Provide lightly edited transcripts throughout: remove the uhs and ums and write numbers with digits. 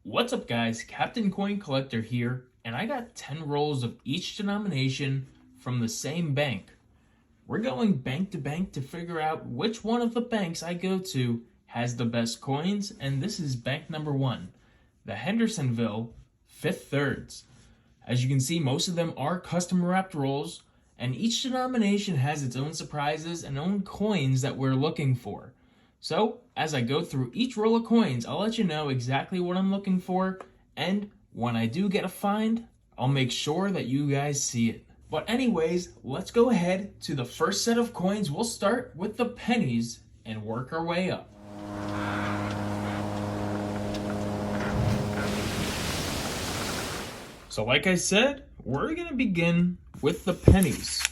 What's up guys, Captain Coin Collector here, and I got 10 rolls of each denomination from the same bank. We're going bank to bank to figure out which one of the banks I go to has the best coins, and this is bank number 1, the Hendersonville Fifth Thirds. As you can see, most of them are custom wrapped rolls, and each denomination has its own surprises and own coins that we're looking for. So, as I go through each roll of coins, I'll let you know exactly what I'm looking for, and when I do get a find, I'll make sure that you guys see it. But anyways, let's go ahead to the first set of coins. We'll start with the pennies and work our way up. So like I said, we're going to begin with the pennies.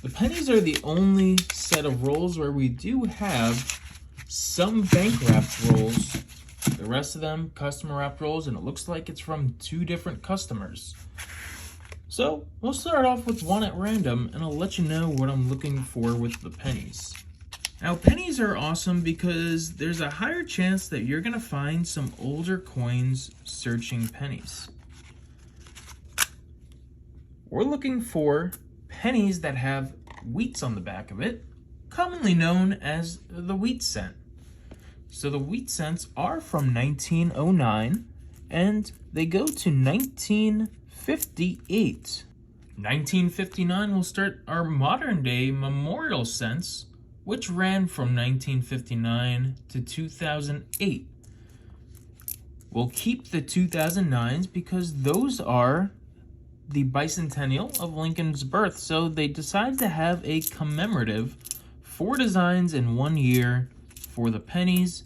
The pennies are the only set of rolls where we do have some bank wrapped rolls. The rest of them customer wrapped rolls, and it looks like it's from 2 different customers. So we'll start off with one at random, and I'll let you know what I'm looking for with the pennies. Now pennies are awesome because there's a higher chance that you're going to find some older coins searching pennies. We're looking for pennies that have wheats on the back of it, commonly known as the wheat cent. So the wheat cents are from 1909 and they go to 1958. 1959 will start our modern day memorial cents, which ran from 1959 to 2008. We'll keep the 2009s because those are the Bicentennial of Lincoln's birth, so they decided to have a commemorative 4 designs in 1 year for the pennies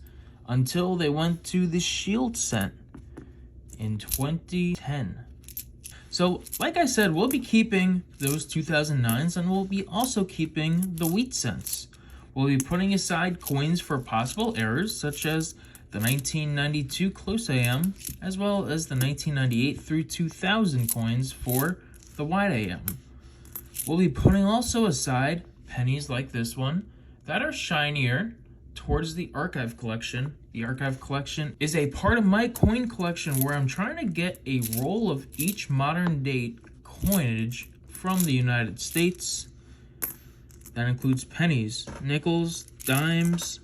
until they went to the shield cent in 2010. So like I said, we'll be keeping those 2009s, and we'll be also keeping the wheat cents. We'll be putting aside coins for possible errors, such as the 1992 close AM, as well as the 1998 through 2000 coins for the wide AM. We'll be putting also aside pennies like this one that are shinier towards the archive collection. The archive collection is a part of my coin collection where I'm trying to get a roll of each modern date coinage from the United States. That includes pennies, nickels, dimes,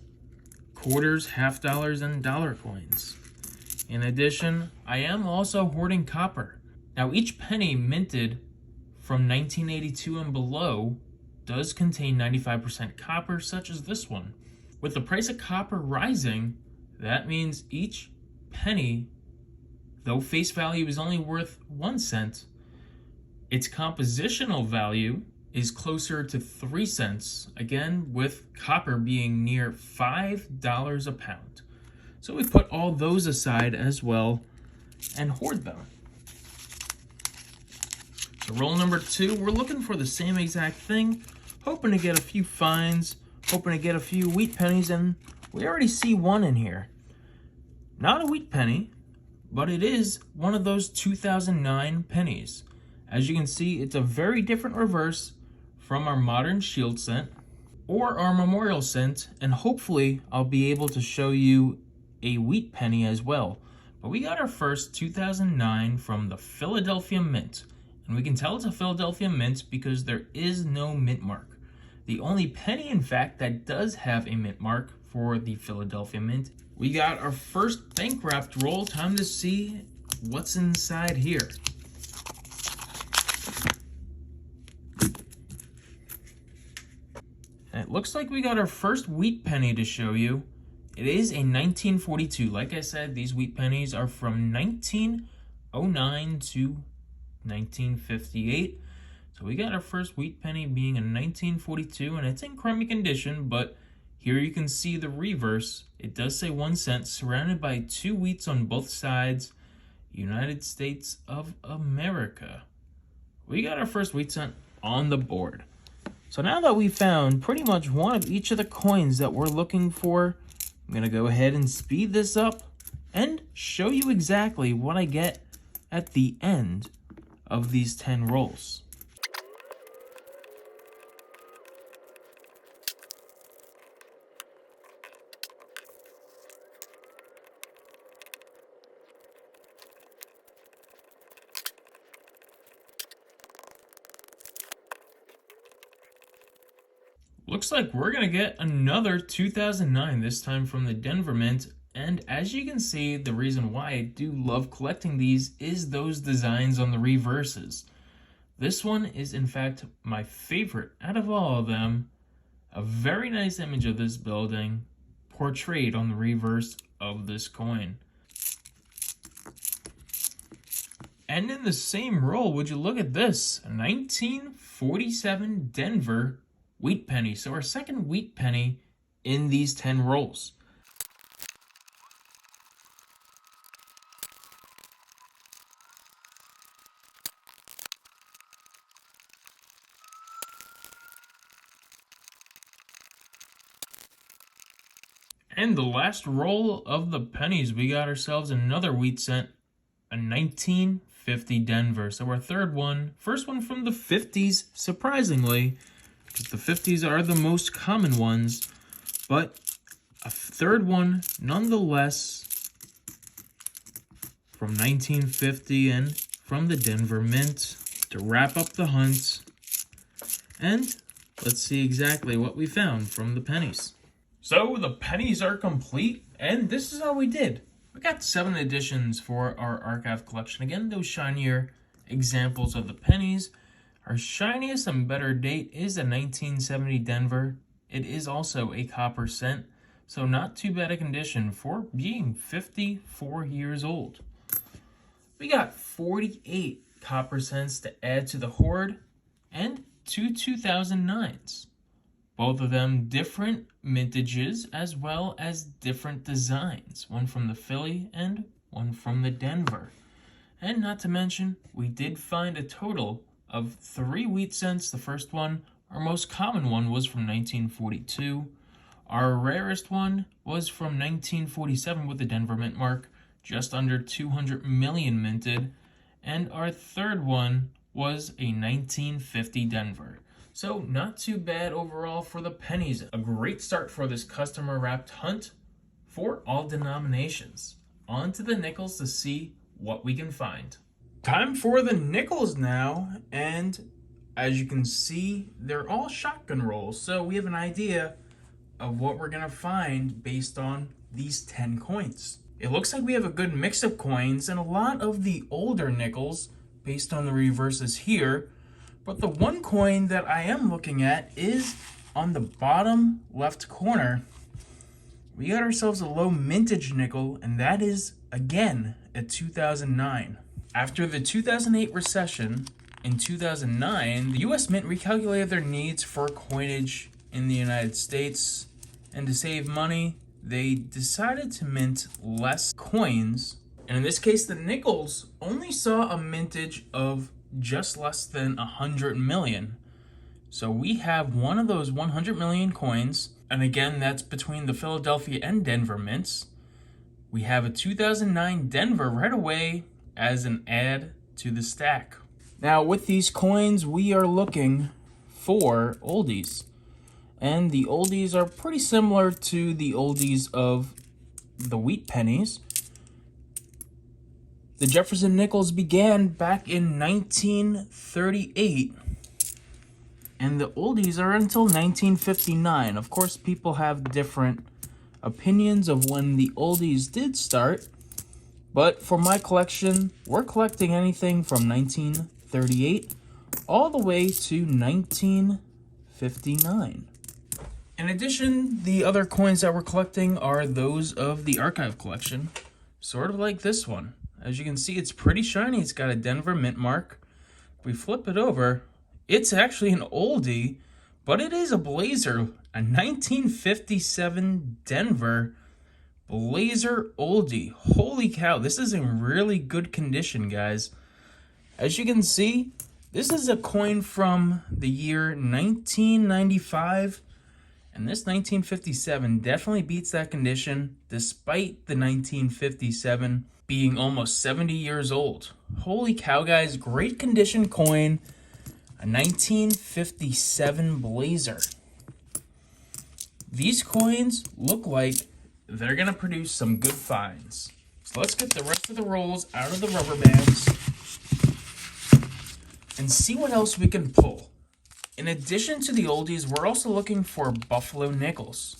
quarters, half dollars, and dollar coins. In addition, I am also hoarding copper. Now each penny minted from 1982 and below does contain 95% copper, such as this one. With the price of copper rising, that means each penny, though face value is only worth 1 cent, its compositional value is closer to 3 cents, again with copper being near $5 a pound. So we put all those aside as well and hoard them. So roll number 2, we're looking for the same exact thing, hoping to get a few finds, hoping to get a few wheat pennies, and we already see one in here. Not a wheat penny, but it is one of those 2009 pennies. As you can see, it's a very different reverse from our modern shield cent or our memorial cent, and hopefully I'll be able to show you a wheat penny as well. But we got our first 2009 from the Philadelphia Mint, and we can tell it's a Philadelphia Mint because there is no mint mark. The only penny, in fact, that does have a mint mark for the Philadelphia Mint. We got our first bank wrapped roll. Time to see what's inside here. And it looks like we got our first wheat penny to show you. It is a 1942. Like I said, these wheat pennies are from 1909 to 1958. So we got our first wheat penny being a 1942, and it's in crummy condition, but here you can see the reverse. It does say 1 cent, surrounded by 2 wheats on both sides, United States of America. We got our first wheat cent on the board. So now that we've found pretty much one of each of the coins that we're looking for, I'm going to go ahead and speed this up and show you exactly what I get at the end of these 10 rolls. looks like we're going to get another 2009, this time from the Denver Mint. And as you can see, the reason why I do love collecting these is those designs on the reverses. This one is in fact my favorite out of all of them. A very nice image of this building portrayed on the reverse of this coin. And in the same roll, would you look at this, a 1947 Denver wheat penny. So our second wheat penny in these 10 rolls. And the last roll of the pennies, we got ourselves another wheat cent, a 1950 Denver. So our third one, first one from the 50s, surprisingly, because the 50s are the most common ones, but a third one nonetheless from 1950 and from the Denver Mint to wrap up the hunt. And let's see exactly what we found from the pennies. So the pennies are complete, and this is how we did. We got 7 editions for our archive collection. Again, those shinier examples of the pennies. Our shiniest and better date is a 1970 Denver. It is also a copper cent, so not too bad a condition for being 54 years old. We got 48 copper cents to add to the hoard, and 2 2009s. Both of them different mintages as well as different designs. One from the Philly and one from the Denver. And not to mention, we did find a total of 3 wheat cents. The first one, our most common one, was from 1942. Our rarest one was from 1947 with the Denver Mint mark, just under 200 million minted. And our third one was a 1950 Denver. So not too bad overall for the pennies. A great start for this customer wrapped hunt for all denominations. On to the nickels to see what we can find. Time for the nickels now, and as you can see, they're all shotgun rolls. So we have an idea of what we're gonna find based on these 10 coins. It looks like we have a good mix of coins and a lot of the older nickels based on the reverses here. But the one coin that I am looking at is on the bottom left corner. We got ourselves a low mintage nickel, and that is, again, a 2009. After the 2008 recession, in 2009, the US Mint recalculated their needs for coinage in the United States, and to save money, they decided to mint less coins. And in this case, the nickels only saw a mintage of just less than 100 million. So we have one of those 100 million coins, and again, that's between the Philadelphia and Denver mints. We have a 2009 Denver right away as an add to the stack. Now with these coins, we are looking for oldies, and the oldies are pretty similar to the oldies of the wheat pennies. The Jefferson nickels began back in 1938, and the oldies are until 1959. Of course, people have different opinions of when the oldies did start, but for my collection, we're collecting anything from 1938 all the way to 1959. In addition, the other coins that we're collecting are those of the archive collection, sort of like this one. As you can see, it's pretty shiny. It's got a Denver Mint mark. If we flip it over, it's actually an oldie, but it is a blazer, a 1957 Denver blazer oldie. Holy cow, this is in really good condition, guys. As you can see, this is a coin from the year 1995, and this 1957 definitely beats that condition, despite the 1957 being almost 70 years old. Holy cow, guys, great condition coin, a 1957 blazer. These coins look like they're gonna produce some good finds. So let's get the rest of the rolls out of the rubber bands and see what else we can pull. In addition to the oldies, we're also looking for Buffalo nickels.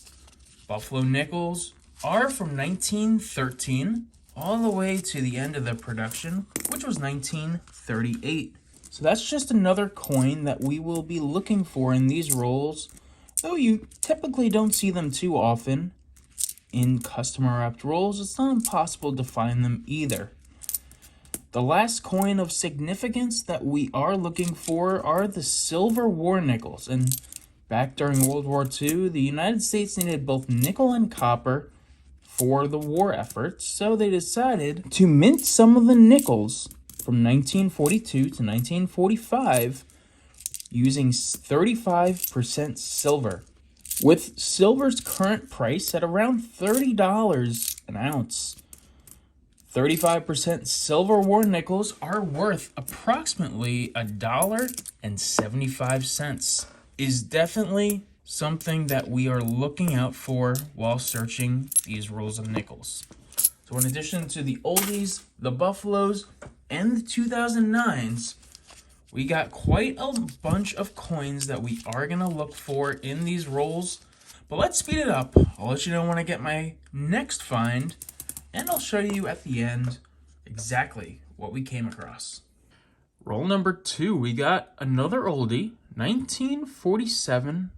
Buffalo nickels are from 1913 all the way to the end of the production, which was 1938. So that's just another coin that we will be looking for in these rolls, though you typically don't see them too often in customer wrapped rolls. It's not impossible to find them either. The last coin of significance that we are looking for are the silver war nickels. And back during World War II, the United States needed both nickel and copper for the war efforts, so they decided to mint some of the nickels from 1942 to 1945 using 35% silver. With silver's current price at around $30 an ounce, 35% silver war nickels are worth approximately $1.75. Is definitely something that we are looking out for while searching these rolls of nickels. So in addition to the oldies, the Buffaloes, and the 2009s, we got quite a bunch of coins that we are going to look for in these rolls. But let's speed it up. I'll let you know when I get my next find, and I'll show you at the end exactly what we came across. Roll number 2, we got another oldie, 1947.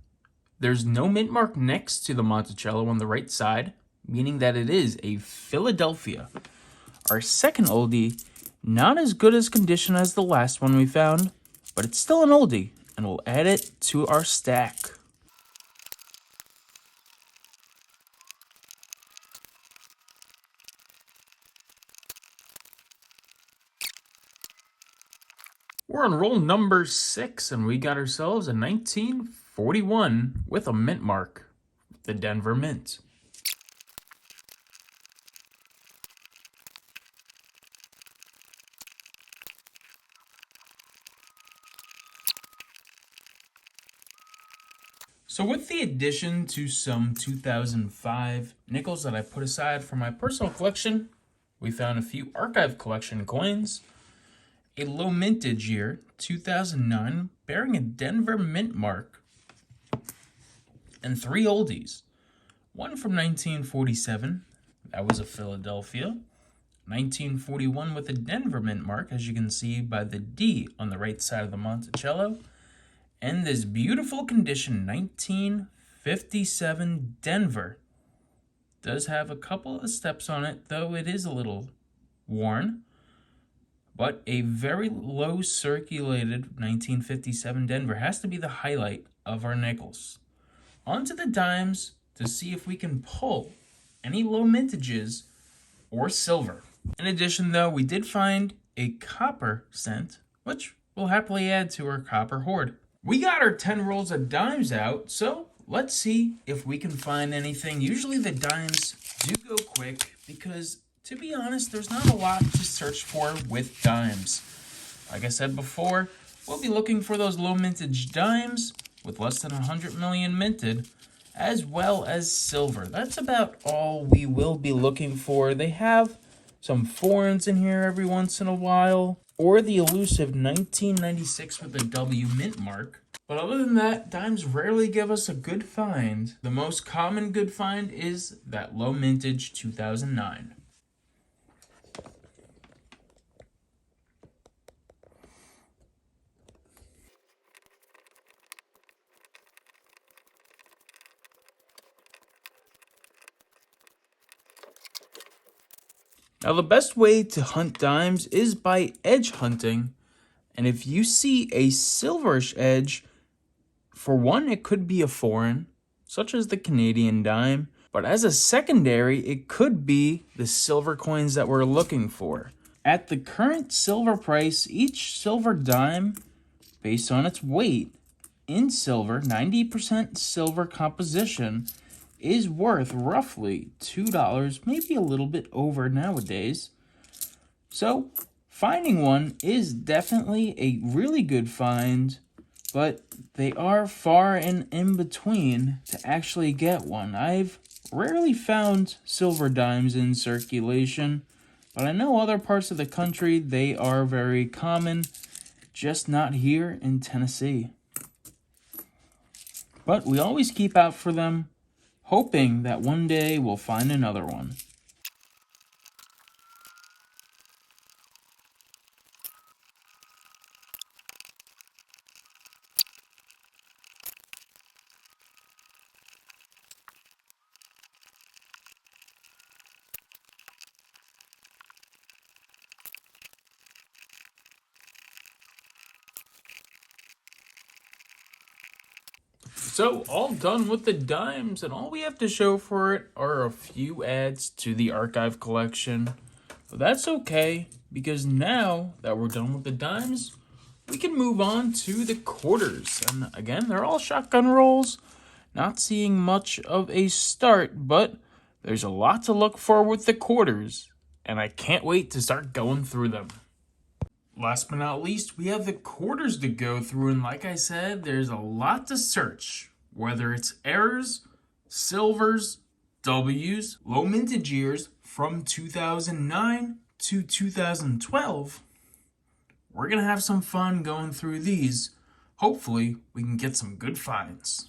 There's no mint mark next to the Monticello on the right side, meaning that it is a Philadelphia. Our second oldie, not as good as condition as the last one we found, but it's still an oldie, and we'll add it to our stack. We're on roll number 6, and we got ourselves a 1941 with a mint mark, the Denver Mint. So with the addition to some 2005 nickels that I put aside for my personal collection, we found a few archive collection coins, a low mintage year, 2009, bearing a Denver mint mark, and 3 oldies. One from 1947, that was a Philadelphia. 1941 with a Denver mint mark, as you can see by the D on the right side of the Monticello. And this beautiful condition, 1957 Denver. Does have a couple of steps on it, though it is a little worn. But a very low circulated 1957 Denver has to be the highlight of our nickels. On to the dimes to see if we can pull any low mintages or silver. In addition, though, we did find a copper cent, which we'll happily add to our copper hoard. We got our 10 rolls of dimes out, so let's see if we can find anything. Usually the dimes do go quick because, to be honest, there's not a lot to search for with dimes. Like I said before, we'll be looking for those low mintage dimes with less than 100 million minted, as well as silver. That's about all we will be looking for. They have some foreigns in here every once in a while, or the elusive 1996 with a W mint mark. But other than that, dimes rarely give us a good find. The most common good find is that low mintage 2009. Now, the best way to hunt dimes is by edge hunting. And if you see a silverish edge, for one, it could be a foreign, such as the Canadian dime. But as a secondary, it could be the silver coins that we're looking for. At the current silver price, each silver dime, based on its weight in silver, 90% silver composition, is worth roughly $2, maybe a little bit over nowadays. So finding one is definitely a really good find, but they are far and in between to actually get one. I've rarely found silver dimes in circulation, but I know other parts of the country they are very common, just not here in Tennessee. But we always keep out for them, hoping that one day we'll find another one. So, all done with the dimes, and all we have to show for it are a few adds to the archive collection. But that's okay, because now that we're done with the dimes, we can move on to the quarters. And again, they're all shotgun rolls. Not seeing much of a start, but there's a lot to look for with the quarters, and I can't wait to start going through them. Last but not least, we have the quarters to go through, and like I said, there's a lot to search. Whether it's errors, silvers, W's, low mintage years from 2009 to 2012, we're going to have some fun going through these. Hopefully, we can get some good finds.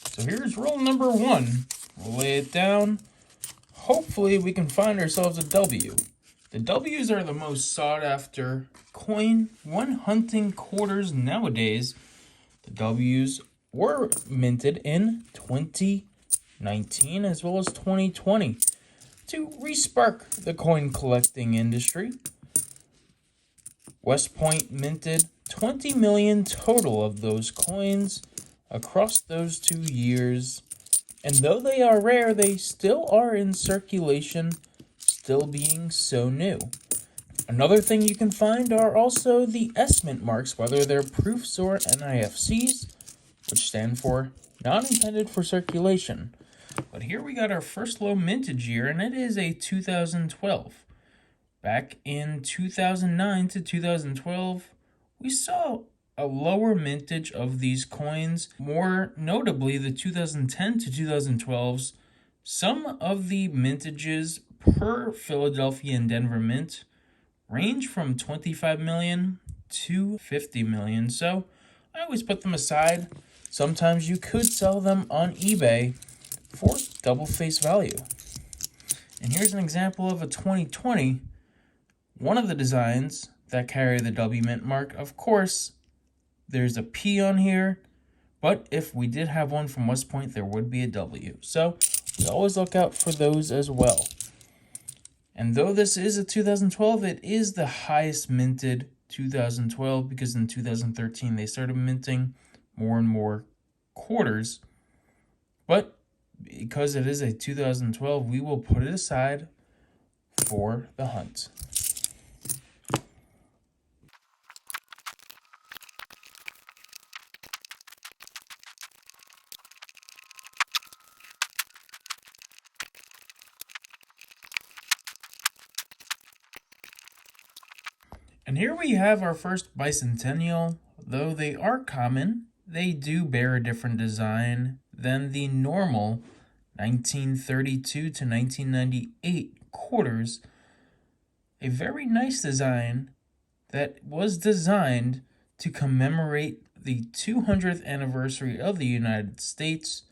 So here's roll number 1. We'll lay it down. Hopefully, we can find ourselves a W. The W's are the most sought after coin when hunting quarters nowadays. The W's were minted in 2019 as well as 2020 to respark the coin collecting industry. West Point minted 20 million total of those coins across those 2 years. And though they are rare, they still are in circulation, still being so new. Another thing you can find are also the S-mint marks, whether they're proofs or NIFCs, which stand for not intended for circulation. But here we got our first low mintage year, and it is a 2012. Back in 2009 to 2012, we saw a lower mintage of these coins. More notably, the 2010 to 2012s, some of the mintages per Philadelphia and Denver Mint range from 25 million to 50 million. So I always put them aside. Sometimes you could sell them on eBay for double face value. And here's an example of a 2020. One of the designs that carry the W Mint mark, of course, there's a P on here, but if we did have one from West Point, there would be a W. So we always look out for those as well. And though this is a 2012, it is the highest minted 2012 because in 2013 they started minting more and more quarters. But because it is a 2012, we will put it aside for the hunt. And here we have our first Bicentennial. Though they are common, they do bear a different design than the normal 1932 to 1998 quarters. A very nice design that was designed to commemorate the 200th anniversary of the United States.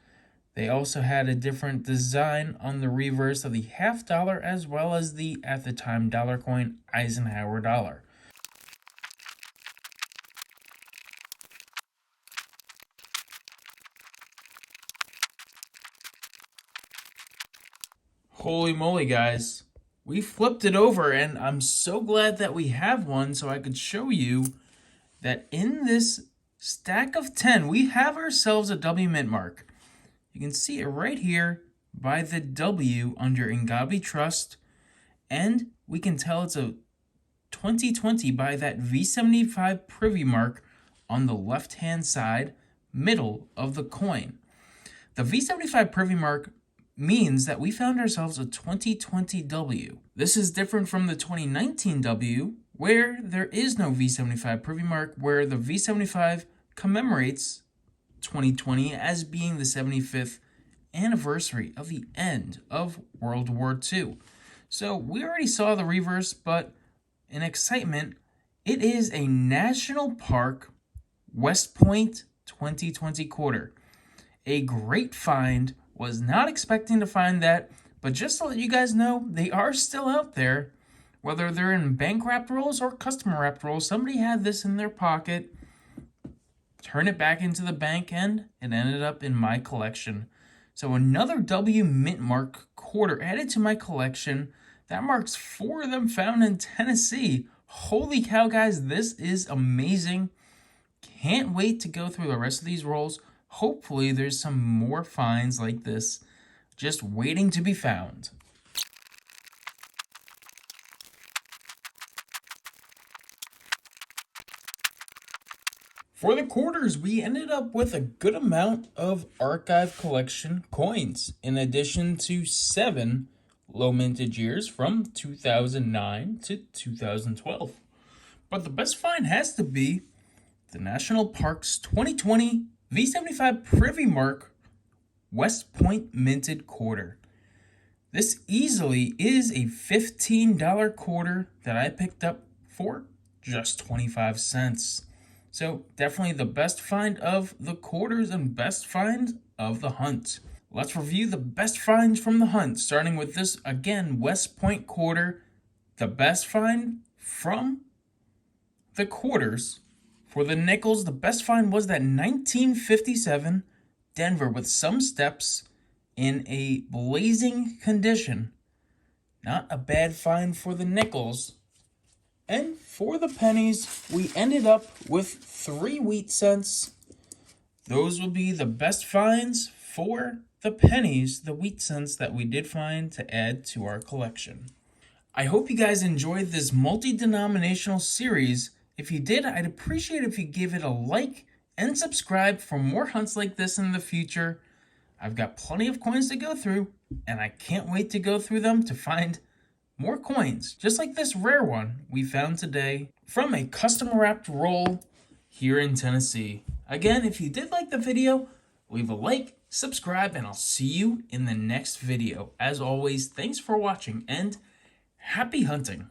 They also had a different design on the reverse of the half dollar as well as the, at the time, dollar coin Eisenhower dollar. Holy moly, guys. We flipped it over, and I'm so glad that we have one so I could show you that in this stack of 10, we have ourselves a W Mint mark. You can see it right here by the W under Ngabi Trust, and we can tell it's a 2020 by that V75 privy mark on the left-hand side, middle of the coin. The V75 privy mark means that we found ourselves a 2020 W. This is different from the 2019 W, where there is no V75 privy mark, where the V75 commemorates 2020 as being the 75th anniversary of the end of World War II. So we already saw the reverse, but in excitement, it is a National Park West Point 2020 quarter. A great find. Was not expecting to find that, but just to let you guys know, they are still out there. Whether they're in bank wrapped rolls or customer wrapped rolls, somebody had this in their pocket, turn it back into the bank, and it ended up in my collection. So another W mint mark quarter added to my collection. That marks 4 of them found in Tennessee. Holy cow, guys, this is amazing. Can't wait to go through the rest of these rolls. Hopefully there's some more finds like this just waiting to be found. For the quarters, we ended up with a good amount of archive collection coins, in addition to 7 low mintage years from 2009 to 2012. But the best find has to be the National Parks 2020 V75 Privy Mark West Point minted quarter. This easily is a $15 quarter that I picked up for just 25 cents. So definitely the best find of the quarters and best find of the hunt. Let's review the best finds from the hunt, starting with this, again, West Point quarter. The best find from the quarters. For the nickels, the best find was that 1957 Denver with some steps in a blazing condition. Not a bad find for the nickels. And for the pennies, we ended up with 3 wheat cents. Those will be the best finds for the pennies, the wheat cents that we did find to add to our collection. I hope you guys enjoyed this multi-denominational series. If you did, I'd appreciate if you give it a like and subscribe for more hunts like this in the future. I've got plenty of coins to go through, and I can't wait to go through them to find more coins, just like this rare one we found today from a custom wrapped roll here in Tennessee. Again, if you did like the video, leave a like, subscribe, and I'll see you in the next video. As always, thanks for watching and happy hunting.